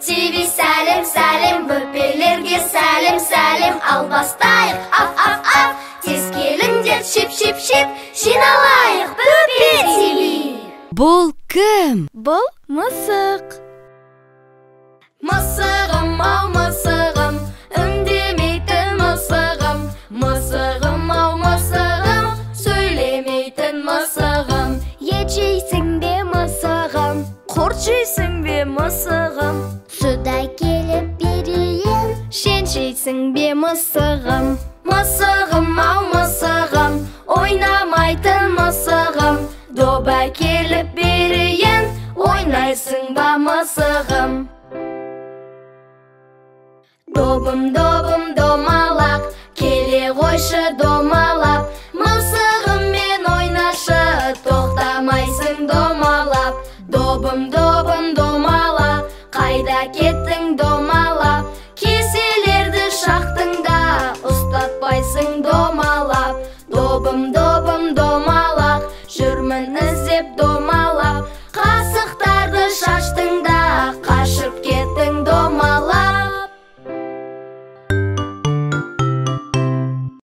TV сәлем сәлем, бөпелерге сәлем сәлем. Ал бастайық, af. Тез келіңдер, шеп, жиналайық Бөпе TV. Бұл кім? Бұл мысық. Мысығым, ау мысығым, үндемейтін мысығым. Мысығым, ау мысығым, сөйлемейтін мысығым. Ет жейсің бе мысығым? Құрт жейсің бе мысығым? Сүт әкеліп берейін, шен жейсің бе мысығым? Мысығым, ау мысығым, ойнамайтын мысығым. Доп әкеліп берейін, ойнайсың ба мысығым? Добым, домалақ, келе қойшы домалап. Мысығыммен ойнашы, тоқтамайсың домалап. Добым, домалап, қайда кеттің домалап. Кеселерді шақтың да, ұстатпайсың домалап. Добым, домалақ, жүрмін